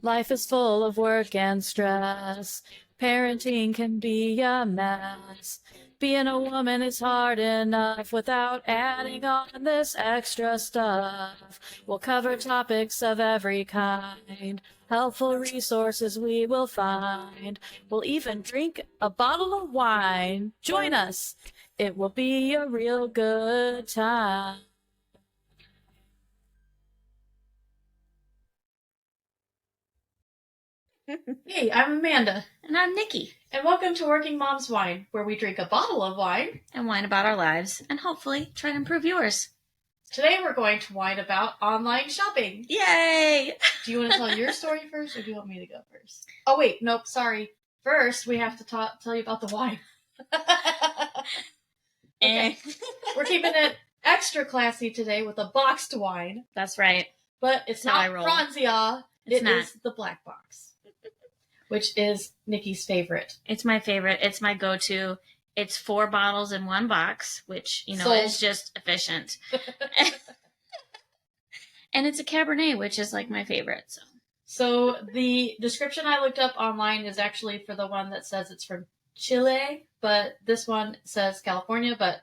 Life is full of work and stress. Parenting can be a mess. Being a woman is hard enough without adding on this extra stuff. We'll cover topics of every kind. Helpful resources we will find. We'll even drink a bottle of wine. Join us. It will be a real good time. Hey, I'm Amanda. And I'm Nikki. And welcome to Working Mom's Wine, where we drink a bottle of wine and whine about our lives and hopefully try to improve yours. Today we're going to whine about online shopping. Yay! Do you want to tell your story first, or do you want me to go first? Oh, wait, nope, sorry. First, we have to tell you about the wine. Okay. We're keeping it extra classy today with a boxed wine. That's right. But it's not Franzia. It is the black box, which is Nikki's favorite. It's my favorite. It's my go-to. It's 4 bottles in one box, which, is just efficient. And it's a Cabernet, which is like my favorite. So the description I looked up online is actually for the one that says it's from Chile, but this one says California, but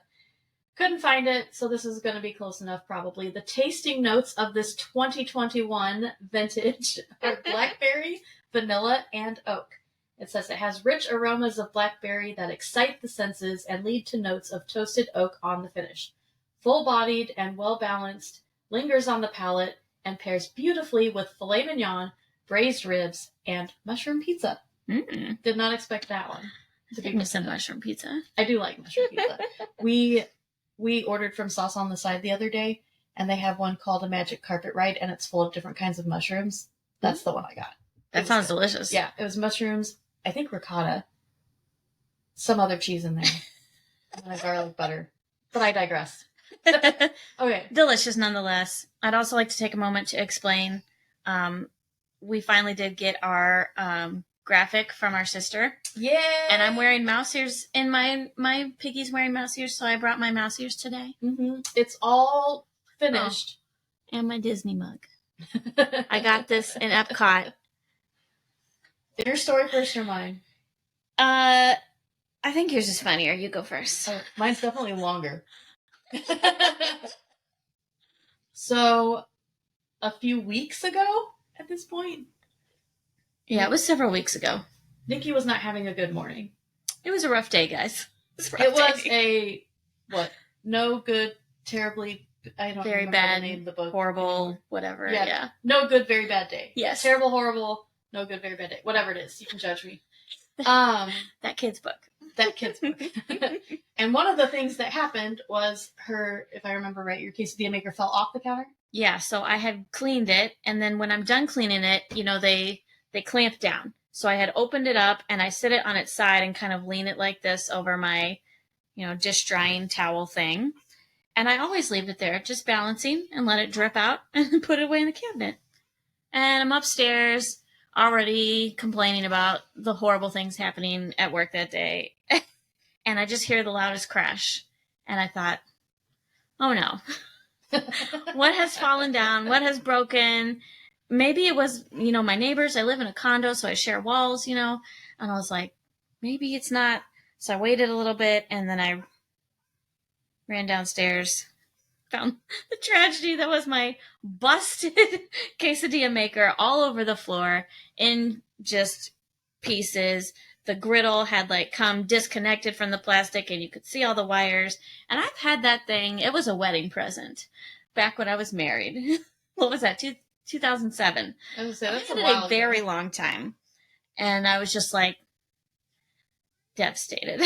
couldn't find it, so this is going to be close enough probably. The tasting notes of this 2021 vintage are blackberry, vanilla, and oak. It says it has rich aromas of blackberry that excite the senses and lead to notes of toasted oak on the finish. Full-bodied and well-balanced, lingers on the palate, and pairs beautifully with filet mignon, braised ribs, and mushroom pizza. Did not expect that one. To be some mushroom pizza. I do like mushroom pizza. We ordered from Sauce on the Side the other day, and they have one called a Magic Carpet Ride, and it's full of different kinds of mushrooms. That's the one I got. That sounds delicious. Yeah, it was mushrooms, I think ricotta, some other cheese in there, and then garlic butter. But I digress. Okay. Delicious nonetheless. I'd also like to take a moment to explain. We finally did get our graphic from our sister. Yeah. And I'm wearing mouse ears, and my piggy's wearing mouse ears, so I brought my mouse ears today. Mm-hmm. It's all finished. Oh. And my Disney mug. I got this in Epcot. Your story first or mine? I think yours is funnier. You go first. Oh, mine's definitely longer. So, a few weeks ago at this point? Yeah, it was several weeks ago. Nikki was not having a good morning. It was a rough day, guys. It was no good, terribly, I don't very remember bad, the name of the book. Horrible, whatever. Yeah. No good, very bad day. Yes. Terrible, horrible, no good, very bad day. Whatever it is, you can judge me. That kid's book. That kid's book. And one of the things that happened was if I remember right, your quesadilla maker fell off the counter? Yeah, so I had cleaned it, and then when I'm done cleaning it, they clamp down. So I had opened it up, and I sit it on its side and kind of lean it like this over my, dish drying towel thing. And I always leave it there, just balancing, and let it drip out and put it away in the cabinet. And I'm upstairs already complaining about the horrible things happening at work that day. And I just hear the loudest crash. And I thought, oh no. What has fallen down? What has broken? Maybe it was, my neighbors. I live in a condo, so I share walls, and I was like, maybe it's not. So I waited a little bit, and then I ran downstairs, found the tragedy that was my busted quesadilla maker all over the floor in just pieces. The griddle had come disconnected from the plastic, and you could see all the wires. And I've had that thing. It was a wedding present back when I was married. What was that? 2007. That's I had it a very long time. And I was just devastated.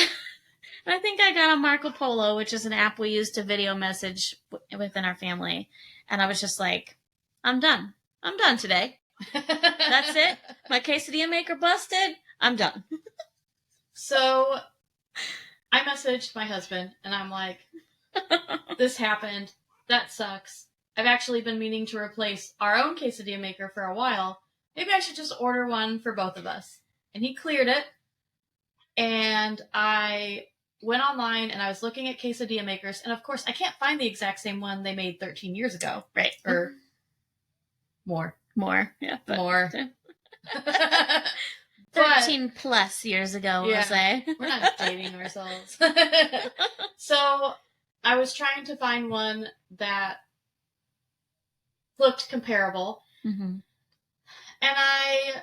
And I think I got on Marco Polo, which is an app we use to video message within our family. And I was just I'm done. I'm done today. That's it. My quesadilla maker busted. I'm done. So I messaged my husband, and I'm like, this happened. That sucks. I've actually been meaning to replace our own quesadilla maker for a while. Maybe I should just order one for both of us. And he cleared it. And I went online, and I was looking at quesadilla makers. And, of course, I can't find the exact same one they made 13 years ago. Right. Or more. More. Yeah. More. But 13 plus years ago, Yeah. we'll say. we're not dating ourselves. So I was trying to find one that looked comparable. Mm-hmm. And I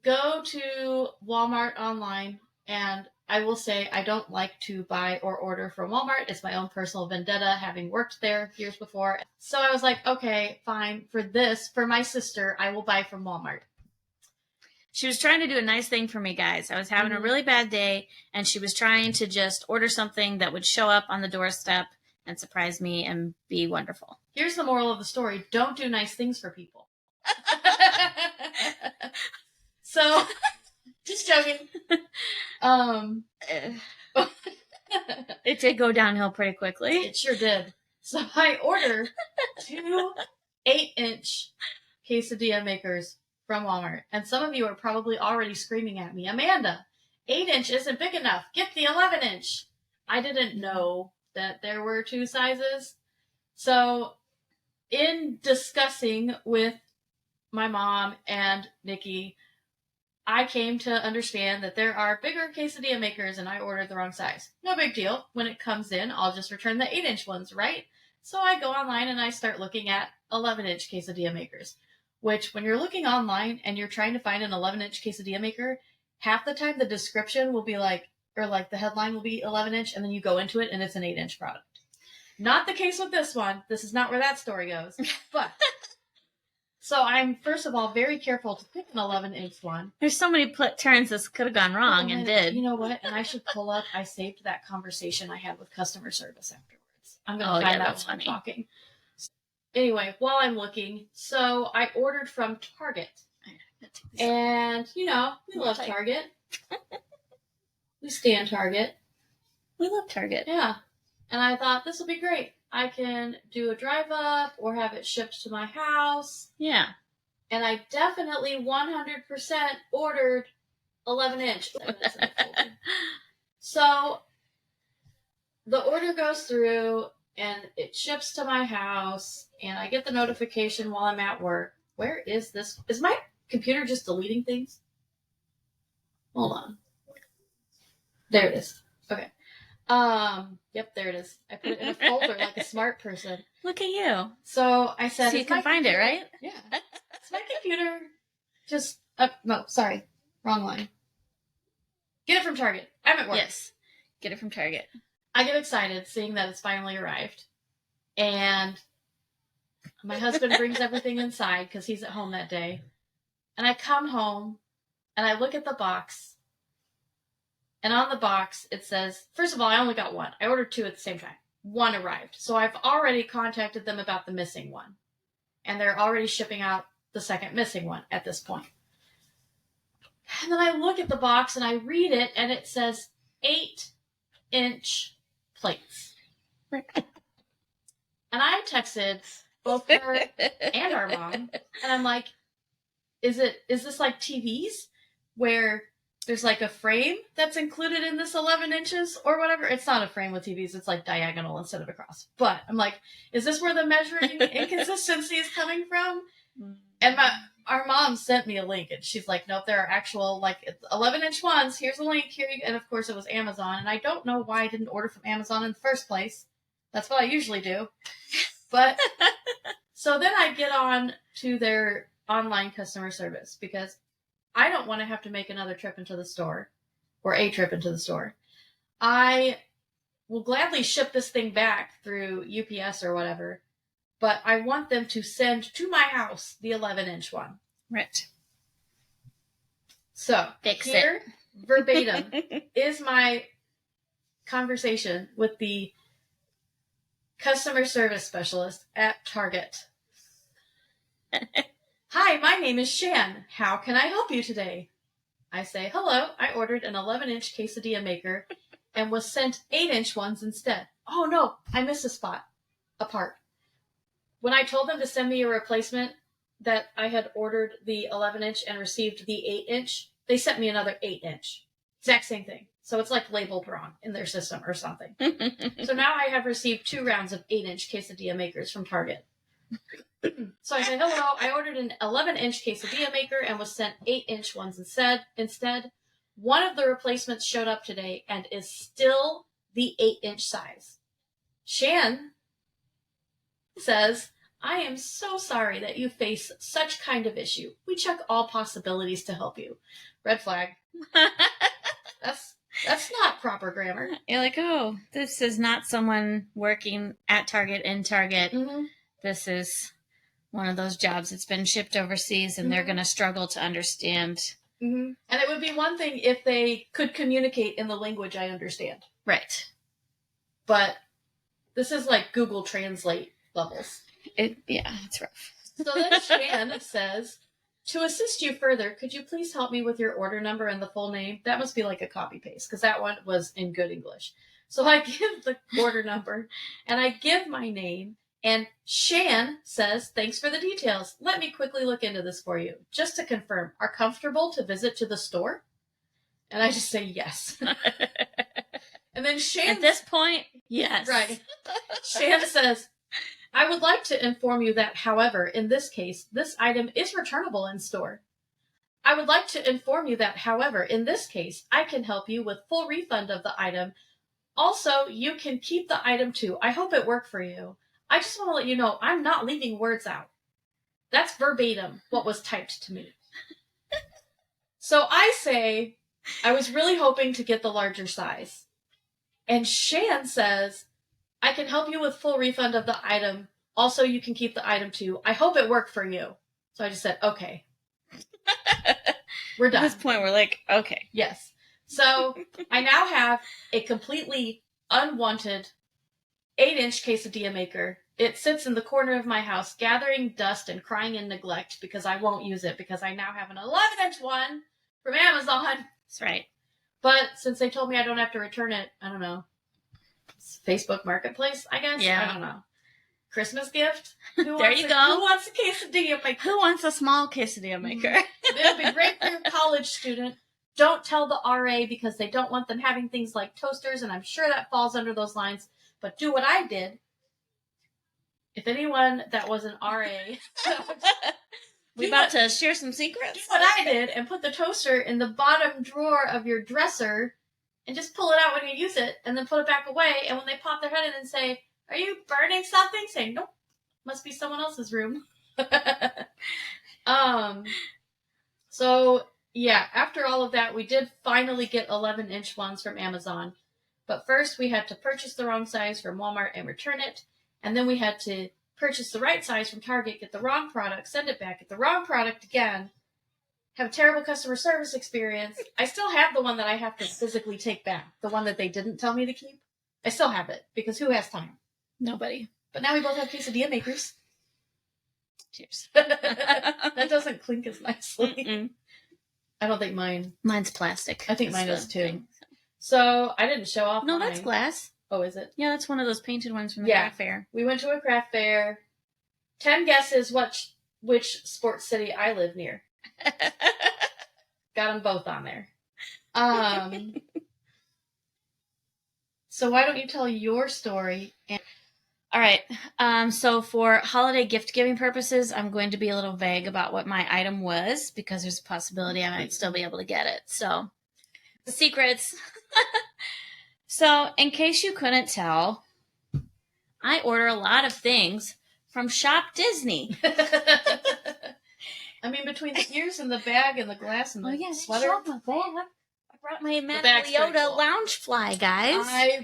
go to Walmart online, and I will say I don't like to buy or order from Walmart. It's my own personal vendetta, having worked there years before. So I was like, okay, fine. For this, for my sister, I will buy from Walmart. She was trying to do a nice thing for me, guys. I was having a really bad day, and she was trying to just order something that would show up on the doorstep and surprise me and be wonderful. Here's the moral of the story. Don't do nice things for people. So, just joking. It did go downhill pretty quickly. It sure did. So I ordered 2 8-inch quesadilla makers from Walmart. And some of you are probably already screaming at me, Amanda, 8-inch isn't big enough. Get the 11-inch. I didn't know that there were 2 sizes. So in discussing with my mom and Nikki, I came to understand that there are bigger quesadilla makers, and I ordered the wrong size. No big deal. When it comes in, I'll just return the 8-inch ones, right? So I go online and I start looking at 11-inch quesadilla makers, which when you're looking online and you're trying to find an 11-inch quesadilla maker, half the time the description will be like, or like the headline will be 11-inch, and then you go into it and it's an 8-inch product. Not the case with this one. This is not where that story goes. But so I'm, first of all, very careful to pick an 11-inch one. There's so many turns this could have gone wrong and did. You know what? And I should pull up, I saved that conversation I had with customer service afterwards. I'm going to find that that's while funny. I'm talking. Anyway, while I'm looking, so I ordered from Target. And, you know, we love Target. We stand Target. We love Target. Yeah. And I thought, this will be great. I can do a drive up or have it shipped to my house. Yeah. And I definitely 100% ordered 11-inch. So the order goes through and it ships to my house, and I get the notification while I'm at work. Where is this? Is my computer just deleting things? Hold on. There it is. Okay. Yep, there it is. I put it in a folder like a smart person. Look at you. So I said, so you can find it, right? Yeah. It's my computer. Just, no, sorry. Wrong line. Get it from Target. I'm at work. Yes. Get it from Target. I get excited seeing that it's finally arrived. And my husband brings everything inside because he's at home that day. And I come home and I look at the box. And on the box, it says, first of all, I only got 1. I ordered 2 at the same time. 1 arrived. So I've already contacted them about the missing one. And they're already shipping out the second missing one at this point. And then I look at the box and I read it, and it says 8-inch plates. And I texted both her and our mom, and I'm like, is this like TVs where there's like a frame that's included in this 11 inches or whatever? It's not a frame with TVs. It's like diagonal instead of across. But I'm like, is this where the measuring inconsistency is coming from? And our mom sent me a link, and she's like, nope, there are actual like 11-inch ones. Here's a link. And of course it was Amazon. And I don't know why I didn't order from Amazon in the first place. That's what I usually do. But so then I get on to their online customer service because I don't want to have to make another trip into the store, or a trip into the store. I will gladly ship this thing back through UPS or whatever, but I want them to send to my house the 11-inch one. Right. So Fix here, verbatim, is my conversation with the customer service specialist at Target. Hi, my name is Shan. How can I help you today? I say, hello, I ordered an 11-inch quesadilla maker and was sent 8-inch ones instead. Oh no, I missed a part. When I told them to send me a replacement, that I had ordered the 11-inch and received the 8-inch, they sent me another 8-inch. Exact same thing. So it's like labeled wrong in their system or something. So now I have received 2 rounds of 8-inch quesadilla makers from Target. So I say, hello, I ordered an 11-inch quesadilla maker and was sent 8-inch ones instead. One of the replacements showed up today and is still the 8-inch size. Shan says, I am so sorry that you face such kind of issue. We check all possibilities to help you. Red flag. That's not proper grammar. You're like, oh, this is not someone working at Target, in Target. Mm-hmm. This is one of those jobs that's been shipped overseas, and they're going to struggle to understand. Mm-hmm. And it would be one thing if they could communicate in the language I understand. Right. But this is like Google Translate levels. It's rough. So then Shan says, to assist you further, could you please help me with your order number and the full name? That must be like a copy paste, because that one was in good English. So I give the order number, and I give my name, and Shan says, thanks for the details. Let me quickly look into this for you. Just to confirm, are comfortable to visit to the store? And I just say yes. And then Shan... At this point, yes. Right. Shan says, I would like to inform you that, however, in this case, this item is returnable in store. I would like to inform you that, however, in this case, I can help you with full refund of the item. Also, you can keep the item too. I hope it worked for you. I just want to let you know I'm not leaving words out. That's verbatim what was typed to me. So I say, I was really hoping to get the larger size. And Shan says, I can help you with full refund of the item. Also, you can keep the item too. I hope it worked for you. So I just said, okay. We're done. At this point, we're like, okay. Yes. So I now have a completely unwanted 8-inch quesadilla maker. It sits in the corner of my house, gathering dust and crying in neglect because I won't use it because I now have an 11-inch one from Amazon. That's right. But since they told me I don't have to return it, I don't know. It's Facebook Marketplace, I guess? Yeah. I don't know. Christmas gift? There you go. Who wants a quesadilla maker? Who wants a small quesadilla maker? It'll be great for your college student. Don't tell the RA because they don't want them having things like toasters, and I'm sure that falls under those lines. But do what I did. If anyone that was an RA... We about to share some secrets? Do what I did and put the toaster in the bottom drawer of your dresser and just pull it out when you use it and then put it back away. And when they pop their head in and say, are you burning something? Say, nope. Must be someone else's room. So, yeah, after all of that, we did finally get 11-inch ones from Amazon. But first, we had to purchase the wrong size from Walmart and return it. And then we had to purchase the right size from Target, get the wrong product, send it back, get the wrong product again, have a terrible customer service experience. I still have the one that I have to physically take back, the one that they didn't tell me to keep. I still have it, because who has time? Nobody. But now we both have quesadilla makers. Cheers. That doesn't clink as nicely. Mm-mm. I don't think mine... Mine's plastic. I think mine is too. So, I didn't show off No, mine. that's glass. Oh, is it? Yeah, that's one of those painted ones from the craft fair. We went to a craft fair. 10 guesses which sports city I live near. Got them both on there. So why don't you tell your story? All right. So for holiday gift giving purposes, I'm going to be a little vague about what my item was because there's a possibility I might still be able to get it. So secrets. So in case you couldn't tell, I order a lot of things from Shop Disney. I mean, between the ears and the bag and the glass and the sweater. Shop my bag. I brought my Madame Leota cool. lounge fly, guys.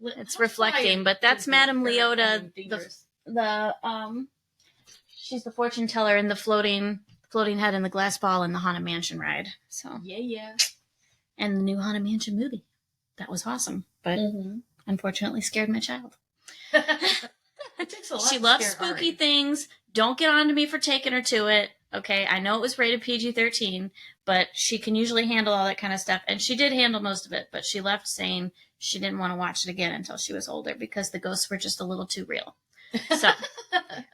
It's reflecting, but that's Madame Leota, she's the fortune teller in the floating head and the glass ball in the Haunted Mansion ride. So yeah. And the new Haunted Mansion movie. That was awesome, but unfortunately scared my child. It takes a lot. She loves spooky things. Don't get on to me for taking her to it. Okay, I know it was rated PG-13, but she can usually handle all that kind of stuff. And she did handle most of it, but she left saying she didn't want to watch it again until she was older because the ghosts were just a little too real. So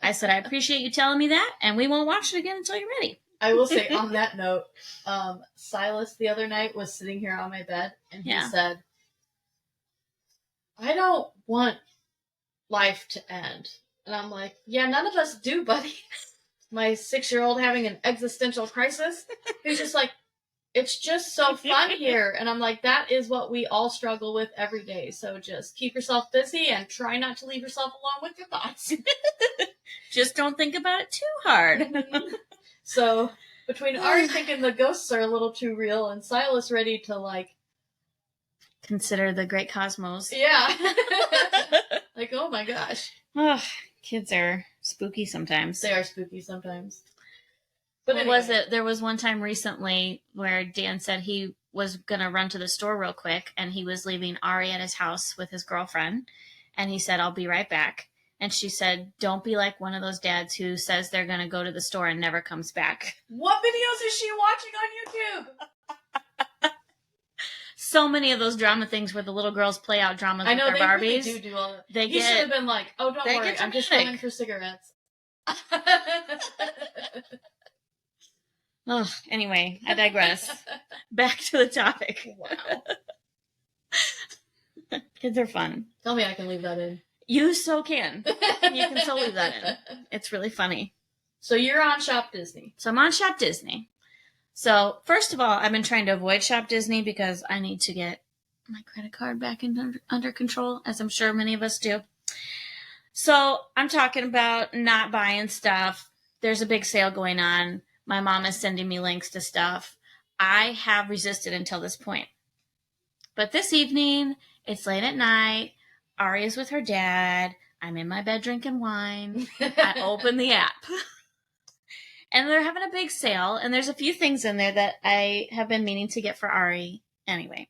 I said, I appreciate you telling me that, and we won't watch it again until you're ready. I will say on that note, Silas the other night was sitting here on my bed, and he said, I don't want life to end. And I'm like, yeah, none of us do, buddy. My 6-year-old having an existential crisis. He's just like, it's just so fun here. And I'm like, that is what we all struggle with every day. So just keep yourself busy and try not to leave yourself alone with your thoughts. Just don't think about it too hard. So between Ari thinking the ghosts are a little too real and Silas ready to like consider the great cosmos. Yeah. Like, oh my gosh. Oh, kids are spooky sometimes. They are spooky sometimes. But what anyway. was it? There was one time recently where Dan said he was going to run to the store real quick and he was leaving Ari at his house with his girlfriend. And he said, I'll be right back. And she said, don't be like one of those dads who says they're going to go to the store and never comes back. What videos is she watching on YouTube? So many of those drama things where the little girls play out dramas with their Barbies. Really do all that. They should have been like, oh, don't worry, I'm just going for cigarettes. Oh, anyway, I digress. Back to the topic. Wow. Kids are fun. Tell me I can leave that in. You so can. You can so leave that in. It's really funny. So you're on Shop Disney. So I'm on Shop Disney. So first of all, I've been trying to avoid Shop Disney because I need to get my credit card back under control, as I'm sure many of us do. So I'm talking about not buying stuff. There's a big sale going on. My mom is sending me links to stuff. I have resisted until this point. But this evening, it's late at night. Ari is with her dad. I'm in my bed drinking wine. I open the app. And they're having a big sale. And there's a few things in there that I have been meaning to get for Ari anyway.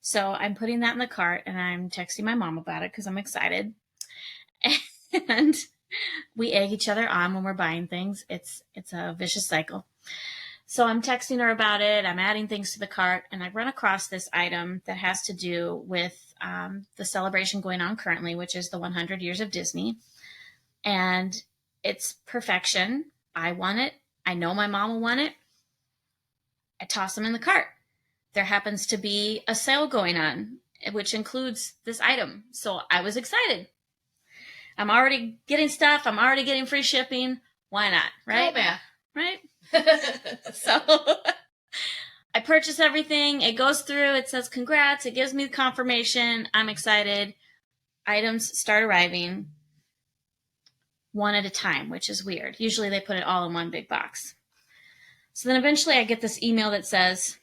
So I'm putting that in the cart and I'm texting my mom about it because I'm excited. And we egg each other on when we're buying things. It's a vicious cycle. So I'm texting her about it. I'm adding things to the cart, and I run across this item that has to do with the celebration going on currently, which is the 100 Years of Disney. And it's perfection. I want it. I know my mom will want it. I toss them in the cart. There happens to be a sale going on, which includes this item. So I was excited. I'm already getting stuff. I'm already getting free shipping. Why not? Right? Oh, man. Right? So I purchase everything. It goes through. It says congrats. It gives me the confirmation. I'm excited. Items start arriving one at a time, which is weird. Usually they put it all in one big box. So then eventually I get this email that says,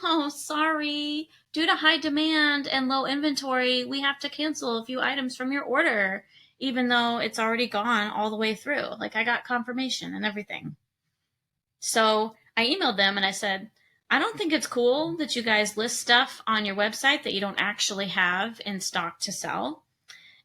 oh, sorry. Due to high demand and low inventory, we have to cancel a few items from your order, even though it's already gone all the way through. Like, I got confirmation and everything. So I emailed them and I said, I don't think it's cool that you guys list stuff on your website that you don't actually have in stock to sell.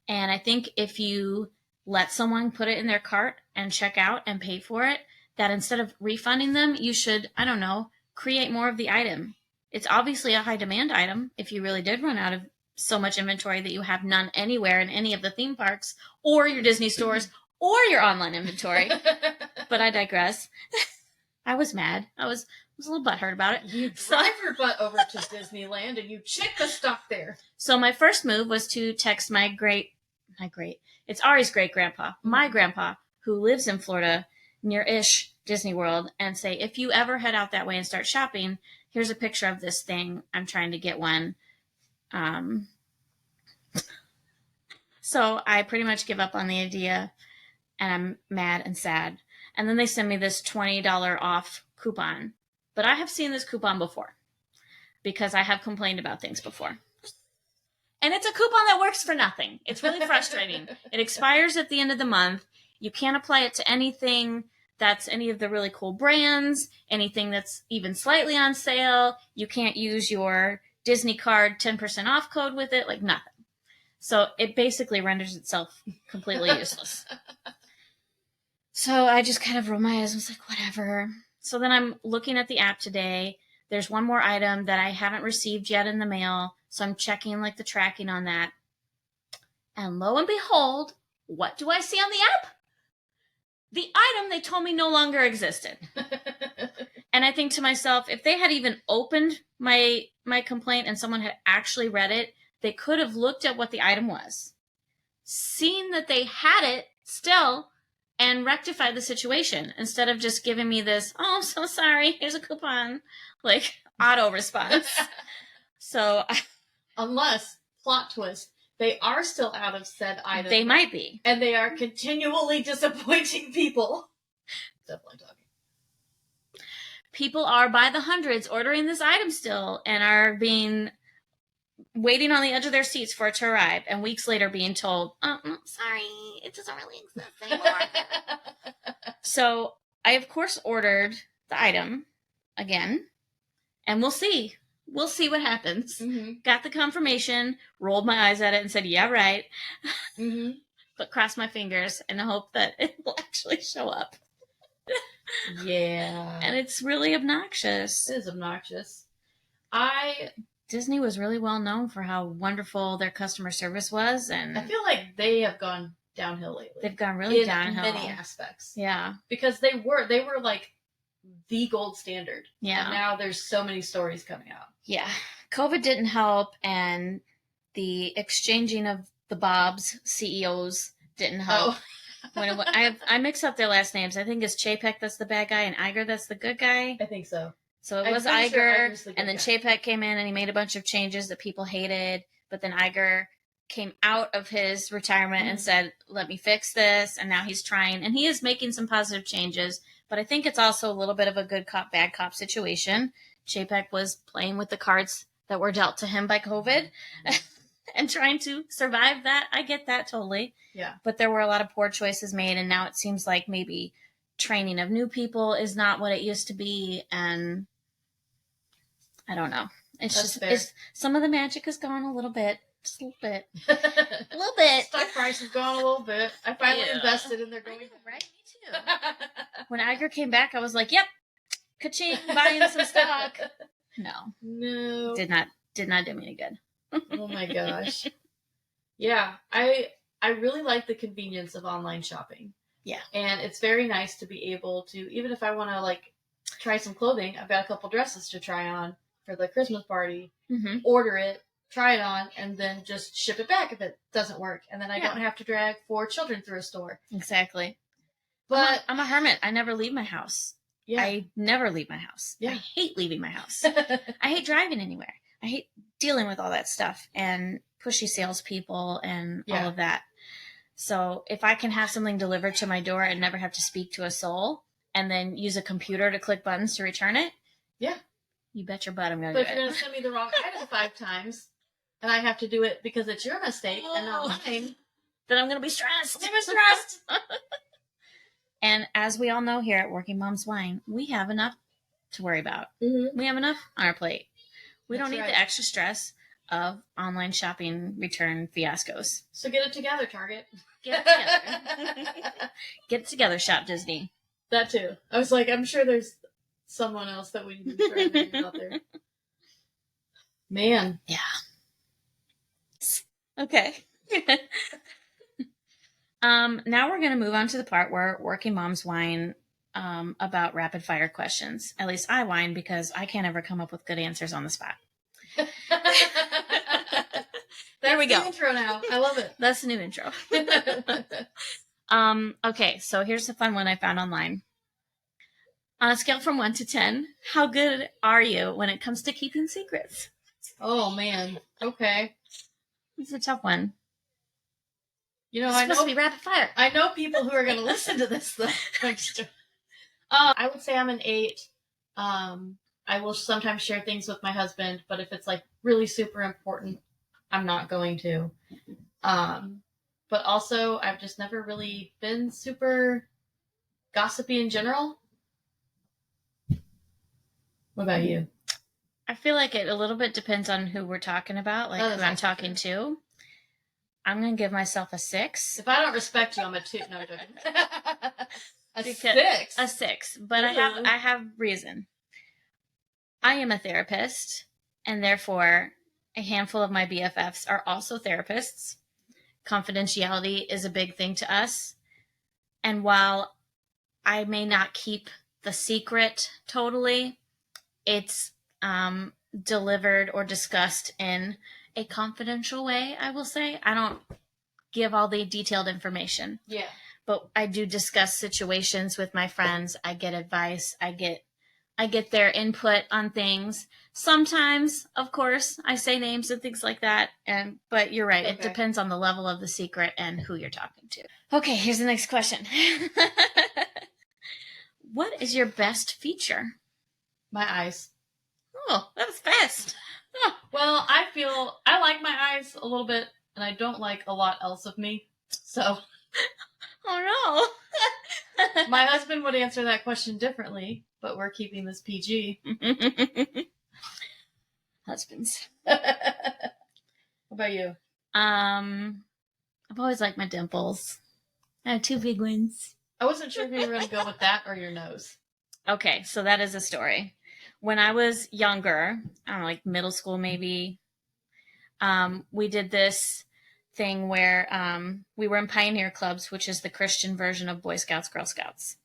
And I think if you let someone put it in their cart and check out and pay for it, that instead of refunding them, you should, I don't know, create more of the item. It's obviously a high demand item if you really did run out of so much inventory that you have none anywhere in any of the theme parks or your Disney stores or your online inventory. But I digress. I was mad. I was a little butthurt about it. You drive your butt over to Disneyland and you check the stuff there. So my first move was to text it's Ari's great-grandpa, my grandpa, who lives in Florida, near-ish Disney World, and say, if you ever head out that way and start shopping, here's a picture of this thing. I'm trying to get one. So I pretty much give up on the idea, and I'm mad and sad. And then they send me this $20 off coupon. But I have seen this coupon before because I have complained about things before. And it's a coupon that works for nothing. It's really frustrating. It expires at the end of the month. You can't apply it to anything that's any of the really cool brands, anything that's even slightly on sale. You can't use your Disney card 10% off code with it, like nothing. So it basically renders itself completely useless. So I just kind of rolled my eyes and was like, whatever. So then I'm looking at the app today. There's one more item that I haven't received yet in the mail. So I'm checking like the tracking on that. And lo and behold, what do I see on the app? The item they told me no longer existed. And I think to myself, if they had even opened my complaint and someone had actually read it, they could have looked at what the item was, seen that they had it, still and rectify the situation instead of just giving me this, oh, I'm so sorry, here's a coupon, like auto response. So unless, plot twist, they are still out of said item. They might be. And they are continually disappointing people. Definitely talking. People are by the hundreds ordering this item still and are waiting on the edge of their seats for it to arrive, and weeks later being told, oh, no, sorry, it doesn't really exist anymore. So I, of course, ordered the item again, and we'll see. We'll see what happens. Mm-hmm. Got the confirmation, rolled my eyes at it, and said, yeah, right. Mm-hmm. But crossed my fingers and hope that it will actually show up. Yeah. And it's really obnoxious. It is obnoxious. Disney was really well known for how wonderful their customer service was, and I feel like they have gone downhill lately. they've gone really in downhill. many aspects. Yeah. Because they were like the gold standard. Yeah. And now there's so many stories coming out. Yeah. COVID didn't help, and the exchanging of the Bob's CEOs didn't help. Oh. I mix up their last names. I think it's Chapek that's the bad guy and Iger that's the good guy. I think so. So it was Iger, and then Chapek came in and he made a bunch of changes that people hated, but then Iger came out of his retirement and said, let me fix this, and now he's trying, and he is making some positive changes, but I think it's also a little bit of a good cop, bad cop situation. Chapek was playing with the cards that were dealt to him by COVID and trying to survive that. I get that totally. Yeah. But there were a lot of poor choices made, and now it seems like maybe training of new people is not what it used to be, and I don't know. It's some of the magic is gone a little bit. Just a little bit. A little bit. Stock price has gone a little bit. I finally invested in their going. Right? Me too. When Iger came back, I was like, yep, ka-ching, buying some stock. No. Did not do me any good. Oh my gosh. Yeah. I really like the convenience of online shopping. Yeah. And it's very nice to be able to, even if I want to like try some clothing, I've got a couple dresses to try on for the Christmas party, order it, try it on, and then just ship it back if it doesn't work. And then I don't have to drag 4 children through a store. Exactly. But I'm a hermit. I never leave my house. Yeah. I never leave my house. Yeah. I hate leaving my house. I hate driving anywhere. I hate dealing with all that stuff and pushy salespeople and all of that. So if I can have something delivered to my door and never have to speak to a soul, and then use a computer to click buttons to return it, you bet your butt I'm going to do it. But if you're going to send me the wrong item 5 times, and I have to do it because it's your mistake and not mine, then I'm going to be stressed. I'm stressed. And as we all know here at Working Moms Whine, we have enough to worry about. Mm-hmm. We have enough on our plate. We don't need right. the extra stress of online shopping return fiascos. So get it together, Target. Get it together. Get it together, Shop Disney. That too. I was like, I'm sure there's someone else that we need to try to get out there. Man. Yeah. Okay. Now we're going to move on to the part where working moms whine about rapid fire questions. At least I whine because I can't ever come up with good answers on the spot. There we go. That's the intro now. I love it. That's the new intro. Okay, so here's the fun one I found online. On a scale from 1 to 10, how good are you when it comes to keeping secrets? Oh, man. Okay. It's a tough one. You know, it's supposed to be rapid fire. I know people who are going to listen to this, though. I would say I'm an 8. I will sometimes share things with my husband, but if it's, like, really super important, I'm not going to. But also, I've just never really been super gossipy in general. What about you? I feel like it a little bit depends on who we're talking about, like who I'm talking to. I'm going to give myself a 6. If I don't respect you, I'm a 2. No, I'm joking. A 6? A 6. But I have reason. I am a therapist, and therefore a handful of my BFFs are also therapists. Confidentiality is a big thing to us. And while I may not keep the secret totally, it's delivered or discussed in a confidential way, I will say. I don't give all the detailed information. Yeah. but I do discuss situations with my friends. I get advice. I get their input on things. Sometimes, of course, I say names and things like that. But you're right. Okay. It depends on the level of the secret and who you're talking to. Okay, here's the next question. What is your best feature? My eyes. Oh, that was fast. Oh. Well, I like my eyes a little bit, and I don't like a lot else of me. So, Oh no. my husband would answer that question differently, but we're keeping this PG. Husbands. What about you? I've always liked my dimples. I have 2 big ones. I wasn't sure if you were going to go with that or your nose. Okay, so that is a story. When I was younger, I don't know, like middle school maybe, we did this thing where we were in pioneer clubs, which is the Christian version of Boy Scouts, Girl Scouts,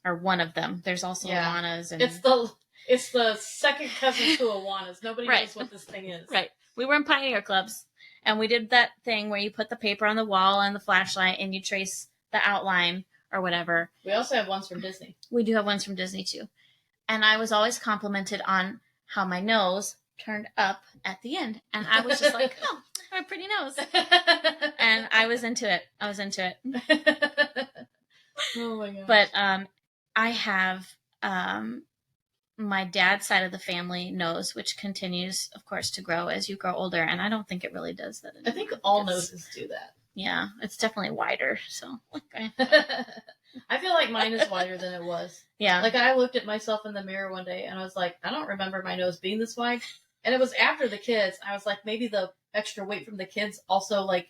or one of them. There's also Awanas. And It's the second cousin to Awanas. Nobody Right. knows what this thing is. Right. We were in pioneer clubs, and we did that thing where you put the paper on the wall and the flashlight, and you trace the outline or whatever. We also have ones from Disney. We do have ones from Disney too. And I was always complimented on how my nose turned up at the end. And I was just like, oh, I have a pretty nose. And I was into it. Oh my god. But I have my dad's side of the family nose, which continues, of course, to grow as you grow older. And I don't think it really does that anymore. I think all noses do that. Yeah, it's definitely wider. So, okay. I feel like mine is wider than it was. Yeah. Like, I looked at myself in the mirror one day and I was like, I don't remember my nose being this wide. And it was after the kids. I was like, maybe the extra weight from the kids also, like,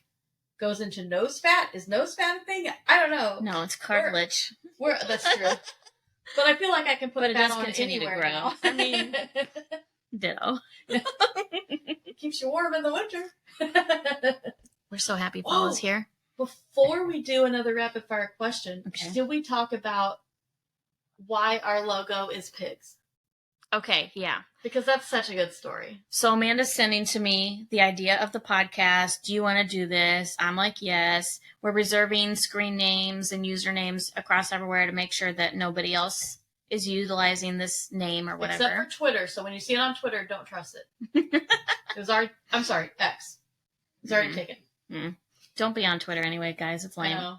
goes into nose fat. Is nose fat a thing? I don't know. No, it's cartilage. That's true. But I feel like I can put But it fat does on continue to anywhere grow. now. I mean, ditto. It keeps you warm in the winter. We're so happy fall is here. Before we do another rapid fire question, Okay. should we talk about why our logo is pigs? Okay, yeah. Because that's such a good story. So Amanda's sending to me the idea of the podcast. Do you want to do this? I'm like, yes. We're reserving screen names and usernames across everywhere to make sure that nobody else is utilizing this name or whatever. Except for Twitter. So when you see it on Twitter, don't trust it. It was already, I'm sorry, X. It's already taken. Don't be on Twitter anyway, guys. It's lame. I know.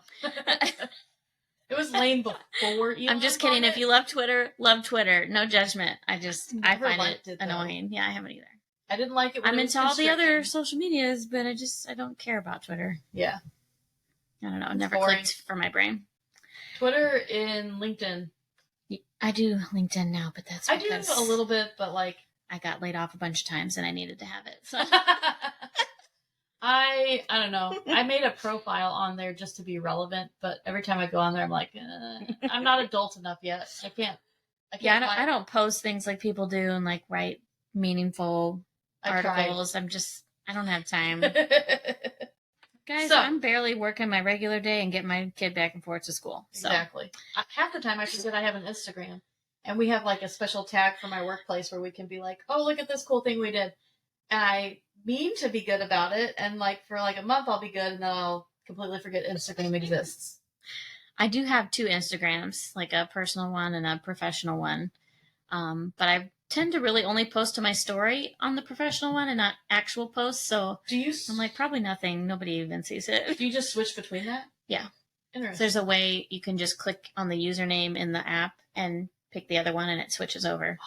It was lame before Elon. I'm just kidding. If you love Twitter, love Twitter. No judgment. I Never find liked it it, though. annoying. Yeah, I haven't either. I didn't like it when I'm it was into all the other constricting. social medias, but I don't care about Twitter. Yeah. I don't know. It It's never boring. clicked for my brain. Twitter and LinkedIn. I do LinkedIn now, but that's I do because a little bit, but like I got laid off a bunch of times and I needed to have it. So. I don't know. I made a profile on there just to be relevant, but every time I go on there, I'm like, I'm not adult enough yet. I can't. Yeah, I don't post things like people do and like write meaningful articles. I don't have time. Guys, So- I'm barely working my regular day and getting my kid back and forth to school. So. Exactly. Half the time I forget I have an Instagram, and we have like a special tag for my workplace where we can be like, oh, look at this cool thing we did. And I mean to be good about it, and like for like a month I'll be good, and then I'll completely forget Instagram exists. I do have 2 Instagrams, like a personal one and a professional one. But I tend to really only post to my story on the professional one and not actual posts. So I'm like, probably nothing. Nobody even sees it. Do you just switch between that? Yeah. Interesting. There's a way you can just click on the username in the app and pick the other one and it switches over.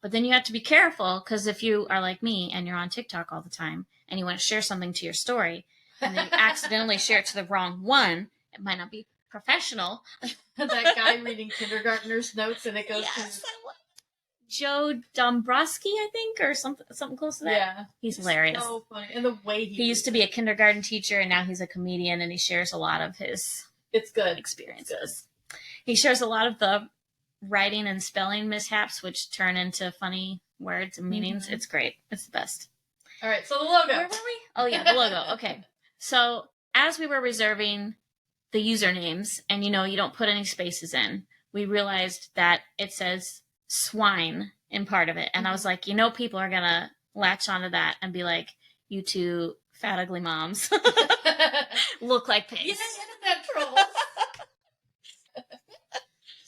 But then you have to be careful because if you are like me and you're on TikTok all the time and you want to share something to your story and then you accidentally share it to the wrong one, it might not be professional. That guy reading kindergartner's notes and it goes Yes, Joe Dombrowski, I think, or something close to that. Yeah. He's hilarious. So funny. And the way He used to be a kindergarten teacher and now he's a comedian and he shares a lot of his It's good. experiences. He shares a lot of the writing and spelling mishaps, which turn into funny words and meanings. Mhm. It's great. It's the best. All right, so the logo. Where were we? Oh, yeah, the logo. Okay. So as we were reserving the usernames, and you don't put any spaces in, we realized that it says swine in part of it. And I was like, people are going to latch onto that and be like, you 2 fat, ugly moms look like pigs. Yeah, internet trolls.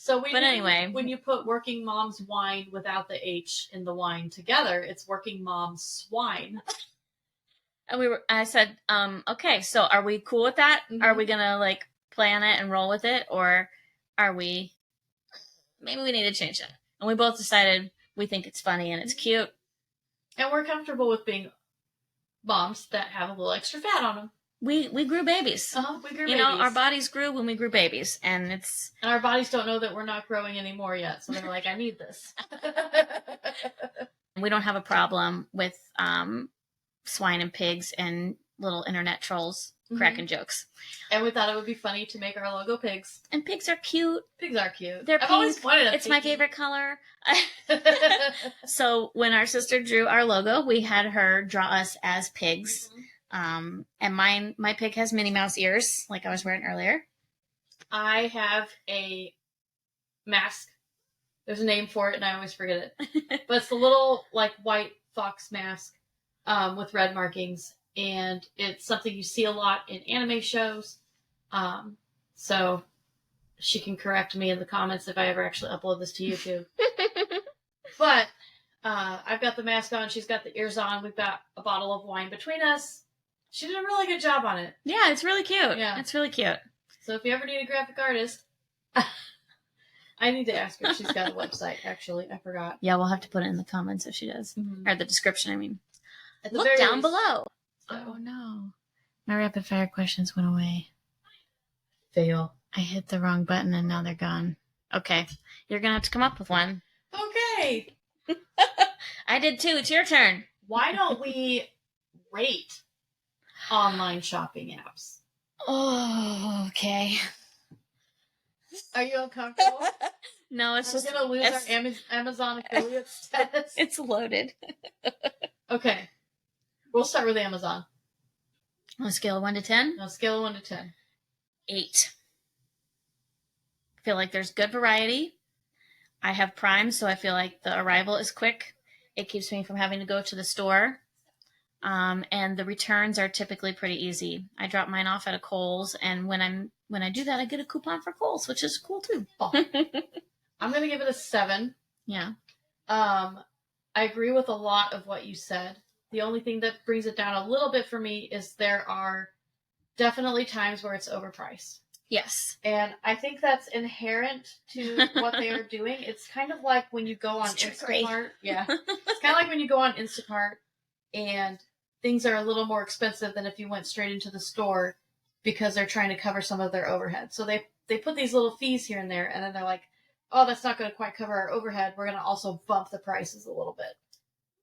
So anyway, when you put Working Mom's Wine without the H in the wine together, it's Working Mom's Swine. And I said, okay, so are we cool with that? Mhm. Are we gonna like plan it and roll with it, or are we? Maybe we need to change it. And we both decided we think it's funny and it's cute, and we're comfortable with being moms that have a little extra fat on them. We grew babies. We grew babies. You know, our bodies grew when we grew babies, and our bodies don't know that we're not growing anymore yet, so they're like, I need this. We don't have a problem with swine and pigs and little internet trolls cracking jokes. And we thought it would be funny to make our logo pigs. And pigs are cute. Pigs are cute. They're I've pink. always wanted a It's my favorite color. So when our sister drew our logo, we had her draw us as pigs. And my pig has Minnie Mouse ears, like I was wearing earlier. I have a mask. There's a name for it, and I always forget it. But it's the little like white fox mask with red markings, and it's something you see a lot in anime shows. So she can correct me in the comments if I ever actually upload this to YouTube. But I've got the mask on. She's got the ears on. We've got a bottle of wine between us. She did a really good job on it. Yeah, it's really cute. Yeah. It's really cute. So if you ever need a graphic artist, I need to ask her if she's got a website, actually. I forgot. Yeah, we'll have to put it in the comments if she does. Mm-hmm. Or the description, I mean. Look down below. So. Oh, no. My rapid fire questions went away. Fail. I hit the wrong button and now they're gone. Okay. You're going to have to come up with one. Okay. I did too. It's your turn. Why don't we rate online shopping apps? Oh, okay. Are you uncomfortable? No, it's We're going to lose our Amazon affiliate status. It's loaded. Okay. We'll start with Amazon. On a scale of 1 to 10? On a scale of 1 to 10. 8. I feel like there's good variety. I have Prime, so I feel like the arrival is quick. It keeps me from having to go to the store. And the returns are typically pretty easy. I drop mine off at a Kohl's, and when I do that, I get a coupon for Kohl's, which is cool too. Oh. I'm going to give it a 7. Yeah. I agree with a lot of what you said. The only thing that brings it down a little bit for me is there are definitely times where it's overpriced. Yes. And I think that's inherent to what they are doing. It's kind of like when you go on Instacart. Yeah. It's kind of like when you go on Instacart and things are a little more expensive than if you went straight into the store because they're trying to cover some of their overhead. So they put these little fees here and there, and then they're like, oh, that's not going to quite cover our overhead. We're going to also bump the prices a little bit.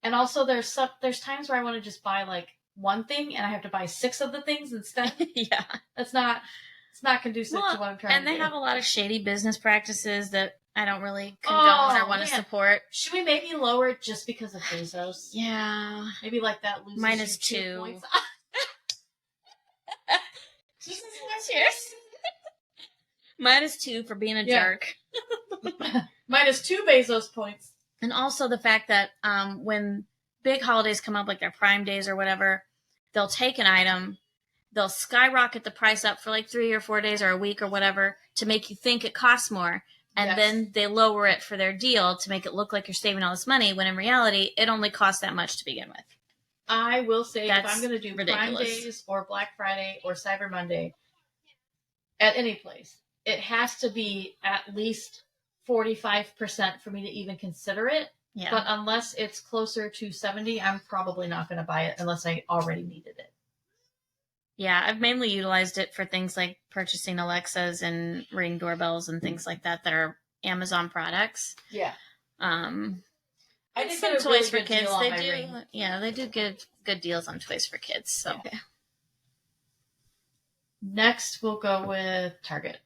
And also there's times where I want to just buy like one thing and I have to buy 6 of the things instead. Yeah. It's not conducive to what I'm trying to do. And they have a lot of shady business practices that I don't really condone or want to support. Should we maybe lower it just because of Bezos? Yeah. Maybe like that loses -2 points. Cheers. -2 for being a jerk. -2 Bezos points. And also the fact that when big holidays come up, like their Prime Days or whatever, they'll take an item, they'll skyrocket the price up for like 3 or 4 days or a week or whatever to make you think it costs more. And then they lower it for their deal to make it look like you're saving all this money, when in reality, it only costs that much to begin with. I will say, That's if I'm going to do ridiculous. Prime Days or Black Friday or Cyber Monday at any place, it has to be at least 45% for me to even consider it. Yeah. But unless it's closer to 70, I'm probably not going to buy it unless I already needed it. Yeah, I've mainly utilized it for things like purchasing Alexas and Ring doorbells and things like that are Amazon products. Yeah. I did some get a toys really for good kids. deal on They my do. Ring. Yeah, they do good deals on toys for kids. So Yeah. Next, we'll go with Target.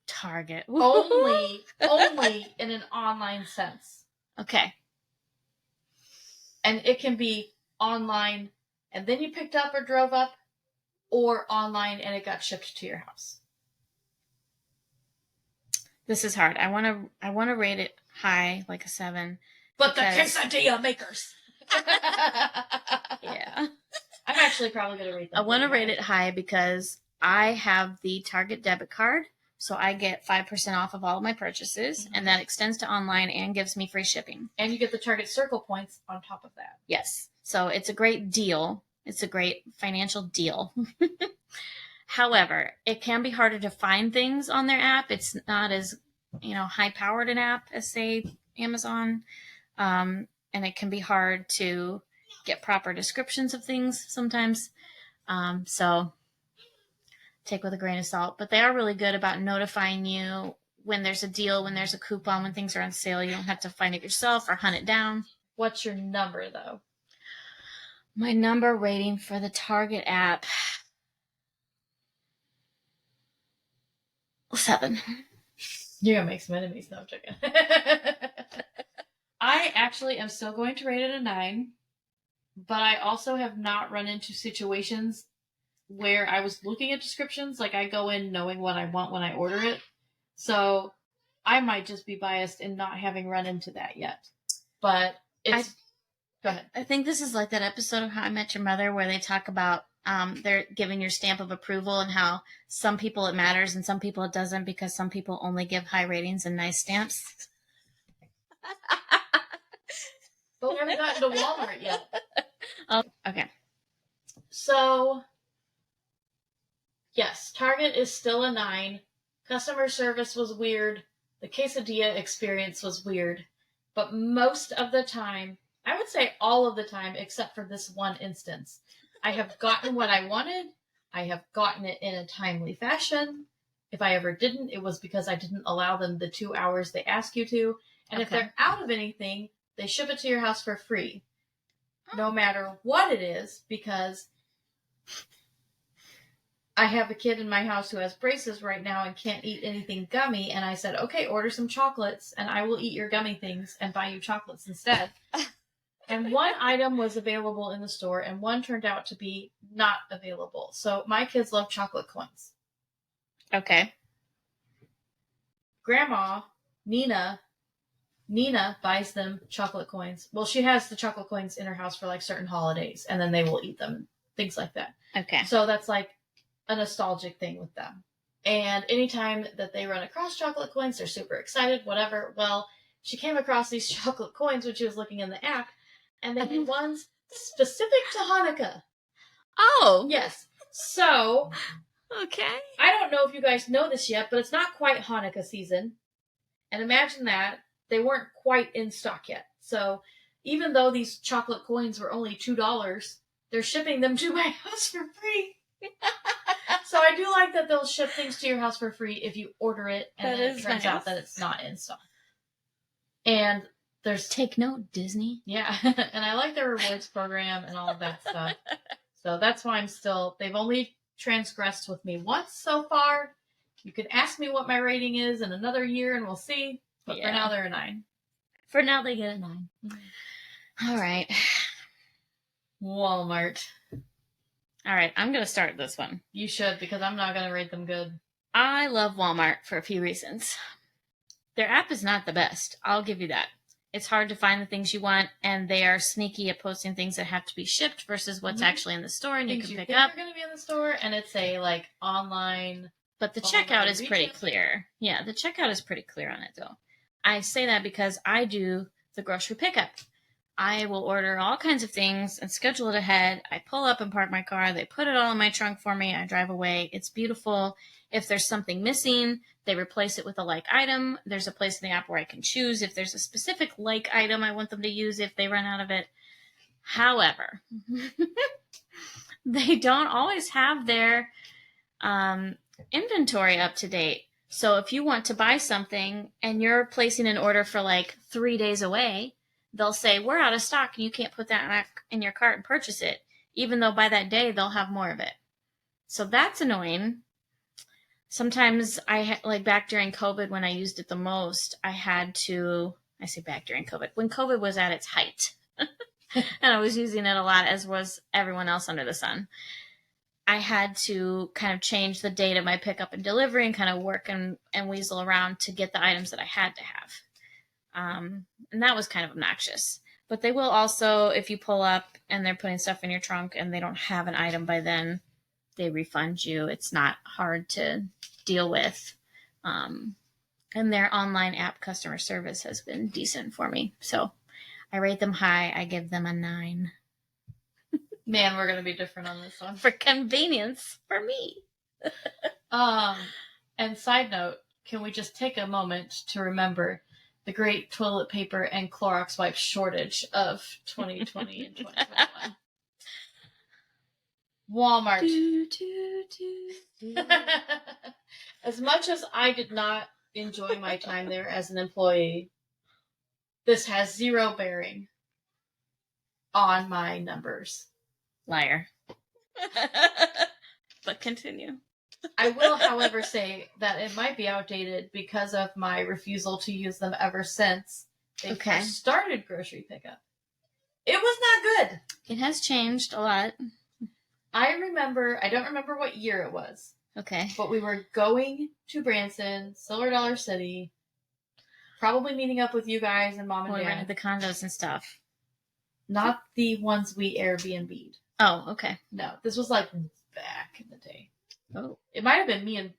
Target. Only in an online sense. Okay. And it can be online and then you picked up or drove up, or online and it got shipped to your house. This is hard. I want to rate it high, like a 7. But the quesadilla makers. Yeah. I'm actually probably going to rate them. I want to rate it high because I have the Target debit card So I get 5% off of all of my purchases, and that extends to online and gives me free shipping. And you get the Target Circle points on top of that. Yes. So it's a great deal. It's a great financial deal. However, it can be harder to find things on their app. It's not as, high-powered an app as, say, Amazon. And it can be hard to get proper descriptions of things sometimes. So take with a grain of salt. But they are really good about notifying you when there's a deal, when there's a coupon, when things are on sale. You don't have to find it yourself or hunt it down. What's your number, though? My number rating for the Target app, 7. You're going to make some enemies. No, I'm joking. I actually am still going to rate it a 9, but I also have not run into situations where I was looking at descriptions. Like, I go in knowing what I want when I order it. So I might just be biased in not having run into that yet. But it's... Go ahead. I think this is like that episode of How I Met Your Mother where they talk about they're giving your stamp of approval and how some people it matters and some people it doesn't because some people only give high ratings and nice stamps. But we haven't gotten to Walmart yet. Oh, okay. So, yes, Target is still a 9. Customer service was weird. The quesadilla experience was weird. But most of the time, I would say all of the time, except for this one instance, I have gotten what I wanted. I have gotten it in a timely fashion. If I ever didn't, it was because I didn't allow them the 2 hours they ask you to. And if they're out of anything, they ship it to your house for free. No matter what it is, because I have a kid in my house who has braces right now and can't eat anything gummy. And I said, okay, order some chocolates and I will eat your gummy things and buy you chocolates instead. And one item was available in the store and one turned out to be not available. So my kids love chocolate coins. Okay. Grandma, Nina buys them chocolate coins. Well, she has the chocolate coins in her house for like certain holidays and then they will eat them, things like that. Okay. So that's like a nostalgic thing with them. And anytime that they run across chocolate coins, they're super excited, whatever. Well, she came across these chocolate coins when she was looking in the app, and they had ones specific to Hanukkah. Oh. Yes. So, okay. I don't know if you guys know this yet, but it's not quite Hanukkah season. And imagine that, they weren't quite in stock yet. So, even though these chocolate coins were only $2, they're shipping them to my house for free. So I do like that they'll ship things to your house for free if you order it, and then it turns out that it's not in stock. And there's... Take note, Disney. Yeah, and I like their rewards program and all of that stuff. So that's why I'm still... They've only transgressed with me once so far. You can ask me what my rating is in another year, and we'll see. But for now, they're a 9. For now, they get a 9. Mm-hmm. All right. Walmart. All right, I'm going to start this one. You should, because I'm not going to rate them good. I love Walmart for a few reasons. Their app is not the best. I'll give you that. It's hard to find the things you want, and they are sneaky at posting things that have to be shipped versus what's actually in the store, and you can pick up. They're going to be in the store, and it's a, like, online... But the checkout is pretty clear. Yeah, the checkout is pretty clear on it, though. I say that because I do the grocery pickup. I will order all kinds of things and schedule it ahead. I pull up and park my car. They put it all in my trunk for me. I drive away. It's beautiful. If there's something missing, they replace it with a like item. There's a place in the app where I can choose if there's a specific like item I want them to use if they run out of it. However, they don't always have their inventory up to date. So if you want to buy something and you're placing an order for like 3 days away, they'll say, we're out of stock and you can't put that in your cart and purchase it, even though by that day they'll have more of it. So that's annoying. Sometimes like back during COVID when I used it the most, I say back during COVID, when COVID was at its height and I was using it a lot, as was everyone else under the sun. I had to kind of change the date of my pickup and delivery and kind of work and weasel around to get the items that I had to have. And that was kind of obnoxious. But they will also, if you pull up and they're putting stuff in your trunk and they don't have an item by then, they refund you. It's not hard to deal with. And their online app customer service has been decent for me. So I rate them high. I give them a 9. Man, we're gonna be different on this one. For convenience for me. And side note, can we just take a moment to remember the great toilet paper and Clorox wipe shortage of 2020 and 2021? Walmart. As much as I did not enjoy my time there as an employee, this has zero bearing on my numbers. Liar. But continue. I will, however, say that it might be outdated because of my refusal to use them ever since they first started grocery pickup. It was not good. It has changed a lot. I don't remember what year it was. Okay. But we were going to Branson, Silver Dollar City, probably meeting up with you guys and Mom and Dad. We rented the condos and stuff. Not the ones we Airbnb'd. Oh, okay. No, this was like back in the day. Oh. It might have been me and...